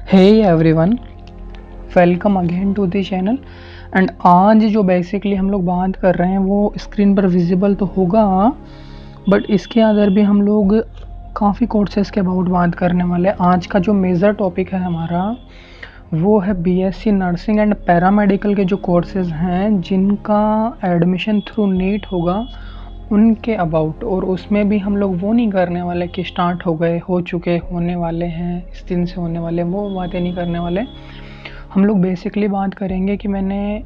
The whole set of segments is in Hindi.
Hey everyone, welcome again to the channel. And आज जो बेसिकली हम लोग बात कर रहे हैं वो स्क्रीन पर विजिबल तो होगा, बट इसके अंदर भी हम लोग काफ़ी कोर्सेज़ के अबाउट बात करने वाले हैं। आज का जो मेजर टॉपिक है हमारा वो है बीएससी नर्सिंग एंड पैरामेडिकल के जो कोर्सेज़ हैं जिनका एडमिशन थ्रू नीट होगा उनके अबाउट। और उसमें भी हम लोग वो नहीं करने वाले कि स्टार्ट हो गए, हो चुके, होने वाले हैं, इस दिन से होने वाले, वो बातें नहीं करने वाले। हम लोग बेसिकली बात करेंगे कि मैंने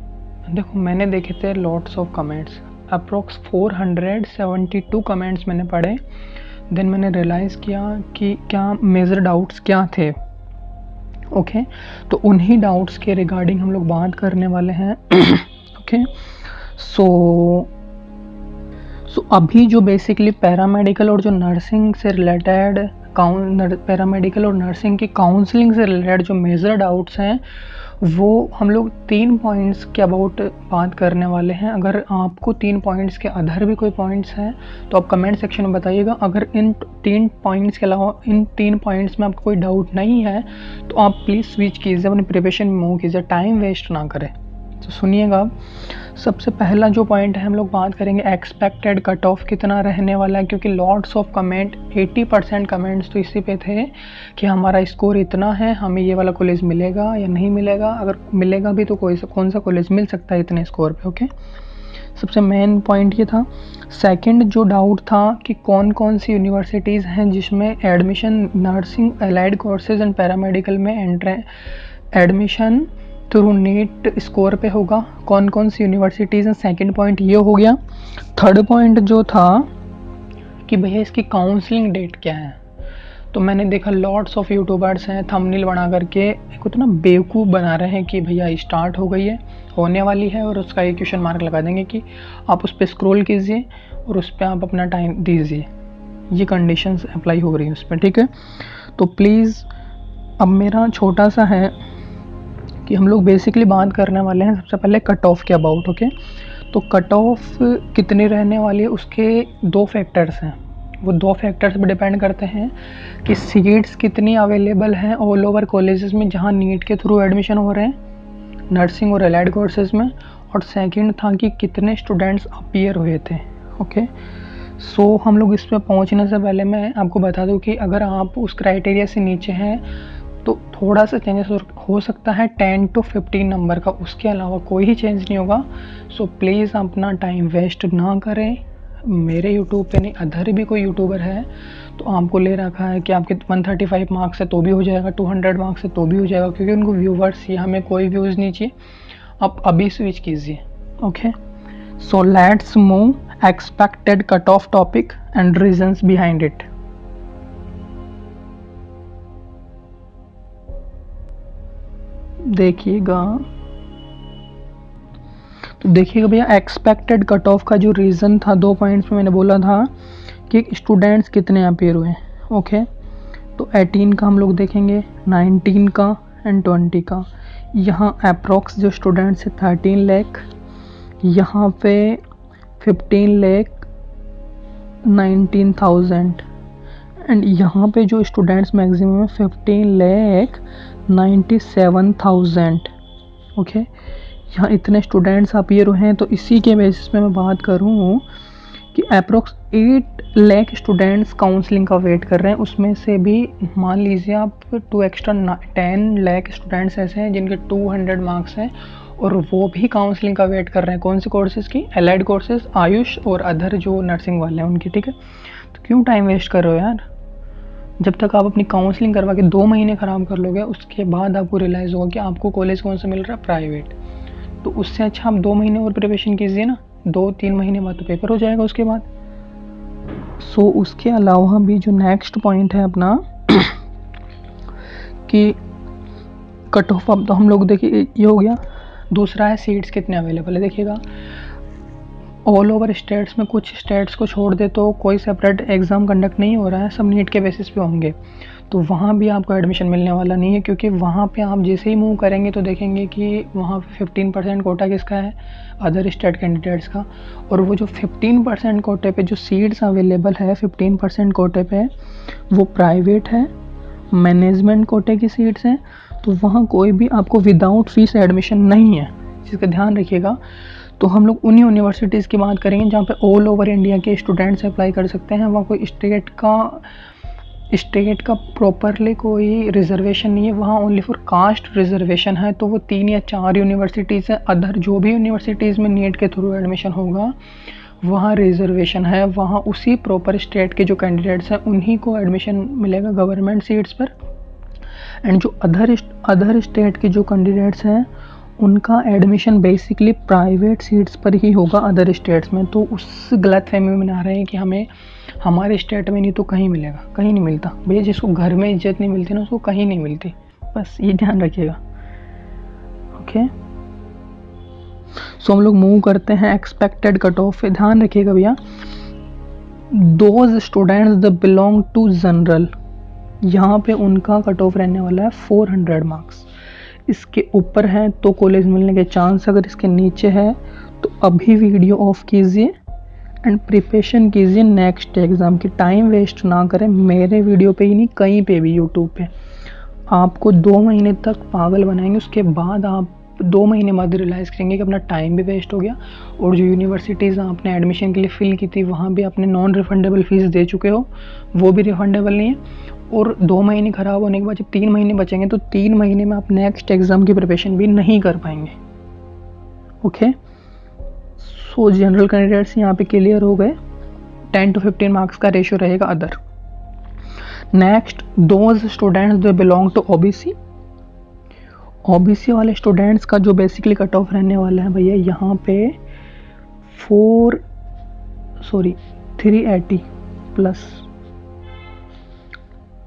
देखे थे lots of comments, approx 472 comments मैंने पढ़े। देन मैंने रियलाइज़ किया कि क्या मेजर डाउट्स क्या थे। ओके तो उन्हीं डाउट्स के रिगार्डिंग हम लोग बात करने वाले हैं। ओके सो अभी जो बेसिकली पैरामेडिकल और जो नर्सिंग से रिलेटेड पैरामेडिकल और नर्सिंग की काउंसलिंग से रिलेटेड जो मेजर डाउट्स हैं वो हम लोग 3 पॉइंट्स के अबाउट बात करने वाले हैं। अगर आपको 3 पॉइंट्स के अदर भी कोई पॉइंट्स हैं तो आप कमेंट सेक्शन में बताइएगा। अगर इन 3 पॉइंट्स के अलावा इन 3 पॉइंट्स में आपको कोई डाउट नहीं है तो आप प्लीज़ स्विच कीजिए, अपनी प्रिपरेशन में मूव कीजिए, टाइम वेस्ट ना करें। तो सुनिएगा, सबसे पहला जो पॉइंट है हम लोग बात करेंगे एक्सपेक्टेड कट ऑफ कितना रहने वाला है, क्योंकि लॉट्स ऑफ कमेंट 80% कमेंट्स तो इसी पे थे कि हमारा स्कोर इतना है, हमें ये वाला कॉलेज मिलेगा या नहीं मिलेगा, अगर मिलेगा भी तो कौन सा कॉलेज मिल सकता है इतने स्कोर पे। ओके, सबसे मेन पॉइंट ये था। सेकंड जो डाउट था कि कौन कौन सी यूनिवर्सिटीज़ हैं जिसमें admission nursing allied courses and paramedical में एडमिशन थ्रू नीट स्कोर पे होगा, कौन कौन सी यूनिवर्सिटीज़ हैं। सेकंड पॉइंट ये हो गया। थर्ड पॉइंट जो था कि भैया इसकी काउंसलिंग डेट क्या है। तो मैंने देखा लॉट्स ऑफ यूट्यूबर्स हैं थंबनेल बना करके एक उतना बेवकूफ़ बना रहे हैं कि भैया स्टार्ट हो गई है, होने वाली है, और उसका एक क्वेश्चन मार्क लगा देंगे कि आप उस पर स्क्रॉल कीजिए और उस पर आप अपना टाइम दीजिए। ये कंडीशंस अप्लाई हो रही हैं उस पर, ठीक है। तो प्लीज़ अब मेरा छोटा सा है कि हम लोग बेसिकली बात करने वाले हैं सबसे पहले कट ऑफ के अबाउट। ओके, तो कट ऑफ कितनी रहने वाली है उसके 2 फैक्टर्स हैं। वो 2 फैक्टर्स पर डिपेंड करते हैं कि सीट्स कितनी अवेलेबल हैं ऑल ओवर कॉलेजेस में जहां नीट के थ्रू एडमिशन हो रहे हैं नर्सिंग और एलाइड कोर्सेज में, और सेकंड था कि कितने स्टूडेंट्स अपीयर हुए थे। ओके सो हम लोग इस पर पहुँचने से पहले मैं आपको बता दूँ कि अगर आप उस क्राइटेरिया से नीचे हैं तो थोड़ा सा चेंजेस हो सकता है 10 to 15 नंबर का, उसके अलावा कोई ही चेंज नहीं होगा। सो प्लीज़ अपना टाइम वेस्ट ना करें। मेरे यूट्यूब पे नहीं, अदर भी कोई यूट्यूबर है तो आपको ले रखा है कि आपके 135 मार्क्स है तो भी हो जाएगा, 200 मार्क्स है तो भी हो जाएगा, क्योंकि उनको व्यूवर्स या हमें कोई व्यूज़ नहीं चाहिए। आप अभी स्विच कीजिए। Okay so let's move expected cut off topic and reasons behind it. देखिएगा, तो देखिएगा भैया, एक्सपेक्टेड कट ऑफ का जो रीज़न था 2 पॉइंट्स में मैंने बोला था कि स्टूडेंट्स कितने अपीयर हुए। ओके तो 18 का हम लोग देखेंगे, 19 का एंड 20 का। यहाँ अप्रोक्स जो स्टूडेंट्स है 13 लाख, यहाँ पे 15,19,000 एंड यहाँ पे जो स्टूडेंट्स मैक्सिमम है 15,97,000। ओके यहाँ इतने स्टूडेंट्स अपीयर हुए हैं। तो इसी के बेसिस पे मैं बात करूँ कि अप्रोक्स 8 लाख स्टूडेंट्स काउंसलिंग का वेट कर रहे हैं। उसमें से भी मान लीजिए आप 2 एक्स्ट्रा 10 लाख स्टूडेंट्स ऐसे हैं जिनके 200 मार्क्स हैं और वो भी काउंसलिंग का वेट कर रहे हैं। कौन से कोर्सेज़ की? एलाइड कोर्सेज़, आयुष और अदर जो नर्सिंग वाले हैं उनकी, ठीक है। तो क्यों टाइम वेस्ट कर रहे हो यार? जब तक आप अपनी काउंसलिंग करवा के 2 महीने ख़राब कर लोगे उसके बाद आपको रियलाइज़ होगा कि आपको कॉलेज कौन सा मिल रहा है, प्राइवेट। तो उससे अच्छा आप 2 महीने और प्रिपरेशन कीजिए ना, 2-3 महीने बाद तो पेपर हो जाएगा उसके बाद। सो उसके अलावा भी जो नेक्स्ट पॉइंट है अपना कि कट ऑफ, अब तो हम लोग देखिए ये हो गया। दूसरा है सीट्स कितने अवेलेबल है। देखिएगा ऑल ओवर स्टेट्स में कुछ स्टेट्स को छोड़ दे तो कोई सेपरेट एग्ज़ाम कंडक्ट नहीं हो रहा है, सब नीट के बेसिस पे होंगे। तो वहाँ भी आपको एडमिशन मिलने वाला नहीं है, क्योंकि वहाँ पे आप जैसे ही मूव करेंगे तो देखेंगे कि वहाँ पे 15% कोटा किसका है, अदर स्टेट कैंडिडेट्स का। और वो जो 15% कोटे पे जो सीट्स अवेलेबल है 15% कोटे पे वो प्राइवेट है, मैनेजमेंट कोटे की सीट्स हैं। तो वहाँ कोई भी आपको विदाउट फीस एडमिशन नहीं है, इसका ध्यान रखिएगा। तो हम लोग उन्हीं यूनिवर्सिटीज़ की बात करेंगे जहाँ पे ऑल ओवर इंडिया के स्टूडेंट्स अप्लाई कर सकते हैं। वहाँ कोई स्टेट का प्रॉपरली कोई रिजर्वेशन नहीं है, वहाँ ओनली फॉर कास्ट रिजर्वेशन है। तो वो 3 या 4 यूनिवर्सिटीज़ हैं। अदर जो भी यूनिवर्सिटीज़ में नीट के थ्रू एडमिशन होगा वहाँ रिजर्वेशन है, वहाँ उसी प्रॉपर स्टेट के जो कैंडिडेट्स हैं उन्हीं को एडमिशन मिलेगा गवर्नमेंट सीट्स पर। एंड जो अदर स्टेट के जो कैंडिडेट्स हैं उनका एडमिशन बेसिकली प्राइवेट सीट्स पर ही होगा अदर स्टेट्स में। तो उस गलतफहमी में ना रहे हैं कि हमें हमारे स्टेट में नहीं तो कहीं मिलेगा, कहीं नहीं मिलता भैया। जिसको घर में इज्जत नहीं मिलती ना उसको कहीं नहीं मिलती, बस ये ध्यान रखिएगा। ओके, सो हम लोग मूव करते हैं एक्सपेक्टेड कट ऑफ। ध्यान रखिएगा भैया, those students the belong to general, यहाँ पे उनका कट ऑफ रहने वाला है 400 मार्क्स। इसके ऊपर है तो कॉलेज मिलने के चांस, अगर इसके नीचे है तो अभी वीडियो ऑफ कीजिए एंड प्रिपरेशन कीजिए नेक्स्ट एग्ज़ाम की। टाइम वेस्ट ना करें, मेरे वीडियो पे ही नहीं कहीं पे भी यूट्यूब पे आपको 2 महीने तक पागल बनाएंगे। उसके बाद आप 2 महीने बाद रियलाइज़ करेंगे कि अपना टाइम भी वेस्ट हो गया और जो यूनिवर्सिटीज़ आपने एडमिशन के लिए फ़िल की थी वहाँ भी आपने नॉन रिफंडेबल फ़ीस दे चुके हो, वो भी रिफंडेबल नहीं है। और 2 महीने ख़राब होने के बाद जब 3 महीने बचेंगे तो 3 महीने में आप नेक्स्ट एग्ज़ाम की प्रिपरेशन भी नहीं कर पाएंगे। ओके, सो जनरल कैंडिडेट्स यहाँ पे क्लियर हो गए। 10 to 15 मार्क्स का रेशियो रहेगा अदर। नेक्स्ट, दोज स्टूडेंट्स जो बिलोंग टू ओबीसी, ओबीसी वाले स्टूडेंट्स का जो बेसिकली कट ऑफ रहने वाला है भैया यहाँ पे 380 प्लस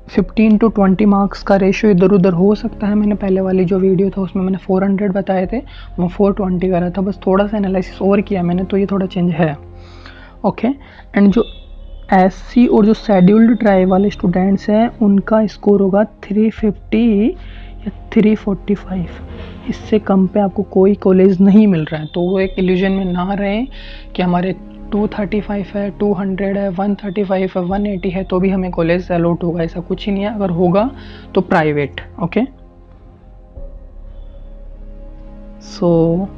15 to 20 मार्क्स का रेशियो इधर उधर हो सकता है। मैंने पहले वाली जो वीडियो था उसमें मैंने 400 बताए थे, वो 420 करा था, बस थोड़ा सा एनालिसिस और किया मैंने, तो ये थोड़ा चेंज है। ओके, एंड जो एससी और जो शेड्यूल्ड ट्राइब वाले स्टूडेंट्स हैं उनका स्कोर होगा 350 या 345, इससे कम पे आपको कोई कॉलेज नहीं मिल रहा है। तो वो एक इल्यूजन में ना रहें कि हमारे 235 है, 200 है, 135 है, 180 है तो भी हमें कॉलेज अलॉट होगा, ऐसा कुछ ही नहीं है। अगर होगा तो private. Okay, so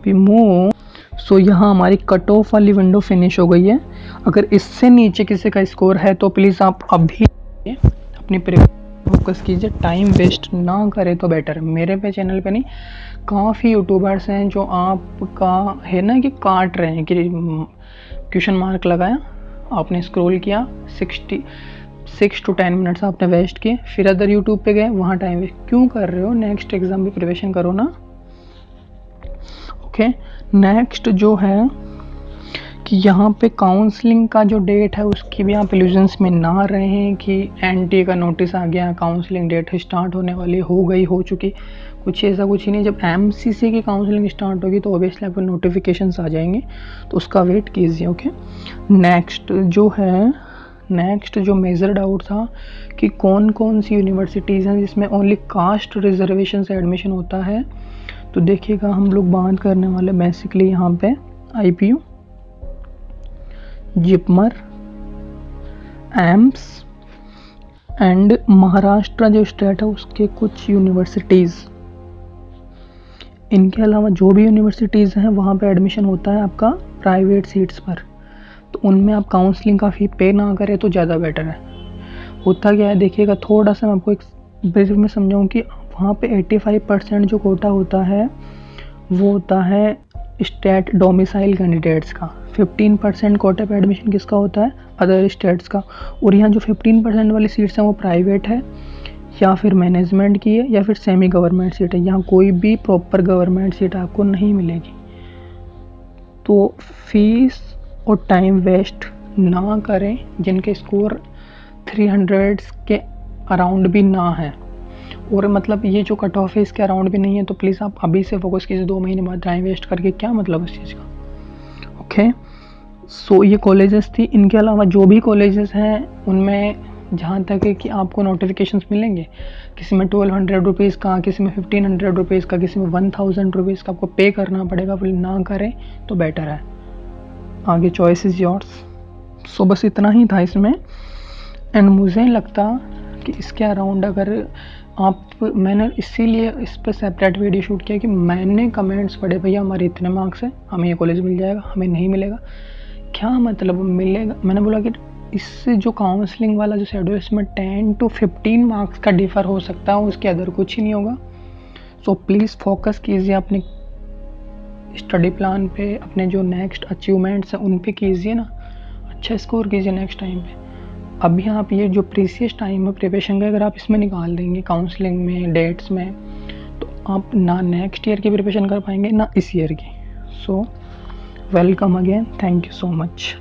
we move. So यहाँ हमारी कट ऑफ वाली विंडो फिनिश हो गई है। अगर इससे नीचे किसी का स्कोर है तो प्लीज़ आप अभी अपनी फोकस कीजिए, टाइम वेस्ट ना करें तो बेटर है। मेरे पे चैनल पे नहीं, काफ़ी यूट्यूबर्स हैं जो आपका है ना कि काट रहे हैं कि क्वेश्चन मार्क लगाया, आपने स्क्रॉल किया, 6 to 10 मिनट्स आपने वेस्ट किए, फिर अदर यूट्यूब पे गए, वहाँ टाइम वेस्ट क्यों कर रहे हो? नेक्स्ट एग्ज़ाम भी प्रिपरेशन करो ना। ओके, नेक्स्ट जो है कि यहाँ पे काउंसलिंग का जो डेट है उसकी भी आप इल्यूजन्स में ना रहें कि एनटी का नोटिस आ गया, काउंसलिंग डेट स्टार्ट होने वाली, हो गई, हो चुकी, कुछ ऐसा कुछ ही नहीं। जब एमसीसी की काउंसलिंग स्टार्ट होगी तो ऑब्वियसली आपको नोटिफिकेशंस आ जाएंगे, तो उसका वेट कीजिए। ओके, नेक्स्ट जो मेजर डाउट था कि कौन कौन सी यूनिवर्सिटीज़ हैं जिसमें ओनली कास्ट रिजर्वेशन से एडमिशन होता है, तो देखिएगा हम लोग बात करने वाले बेसिकली यहाँ पे IPU, JIPMER, AIIMS and Maharashtra जो स्टेट है उसके कुछ यूनिवर्सिटीज़। इनके अलावा जो भी यूनिवर्सिटीज़ हैं वहाँ पे एडमिशन होता है आपका प्राइवेट सीट्स पर, तो उनमें आप काउंसलिंग का फ़ी पे ना करें तो ज़्यादा बेटर है। होता क्या है देखिएगा, थोड़ा सा मैं आपको एक ब्रीफ में समझाऊँ कि वहाँ पे 85% जो कोटा होता है वो होता है स्टेट डोमिसाइल कैंडिडेट्स का, 15% कोटे पे एडमिशन किसका होता है? अदर स्टेट्स का। और यहाँ जो 15% वाली सीट्स हैं वो प्राइवेट है या फिर मैनेजमेंट की है या फिर सेमी गवर्नमेंट सीट है, यहाँ कोई भी प्रॉपर गवर्नमेंट सीट आपको नहीं मिलेगी। तो फीस और टाइम वेस्ट ना करें जिनके स्कोर 300 के अराउंड भी ना है, और मतलब ये जो कट ऑफ है इसके अराउंड भी नहीं है, तो प्लीज़ आप अभी से फोकस कीजिए। 2 महीने बाद टाइम वेस्ट करके क्या मतलब उस चीज़ का। ओके, सो ये कॉलेजेस थी। इनके अलावा जो भी कॉलेजेस हैं उनमें जहाँ तक है कि आपको नोटिफिकेशंस मिलेंगे, किसी में 1200 रुपीज़ का, किसी में 1500 रुपीज़ का, किसी में 1000 रुपीज़ का आपको पे करना पड़ेगा, फिर ना करें तो बेटर है। आगे चॉइस इज़ योर्स। सो बस इतना ही था इसमें, एंड मुझे लगता कि इसके अराउंड अगर आप, मैंने इसीलिए इस पर सेपरेट वीडियो शूट किया कि मैंने कमेंट्स पढ़े, भैया हमारे इतने मार्क्स हैं, हमें ये कॉलेज मिल जाएगा, हमें नहीं मिलेगा। क्या मतलब मिलेगा? मैंने बोला कि इससे जो काउंसलिंग वाला जो शेड्यूल है इसमें 10 to 15 मार्क्स का डिफ़र हो सकता है, उसके अदर कुछ ही नहीं होगा। सो प्लीज़ फोकस कीजिए अपने स्टडी प्लान पे, अपने जो नेक्स्ट अचीवमेंट्स हैं उन पे कीजिए ना, अच्छा स्कोर कीजिए नेक्स्ट टाइम पे। अभी आप ये जो प्रीसियस टाइम है प्रिपरेशन का, अगर आप इसमें निकाल देंगे काउंसलिंग में, डेट्स में, तो आप ना नेक्स्ट ईयर की प्रिपरेशन कर पाएंगे ना इस ईयर की। So welcome again, thank you so much.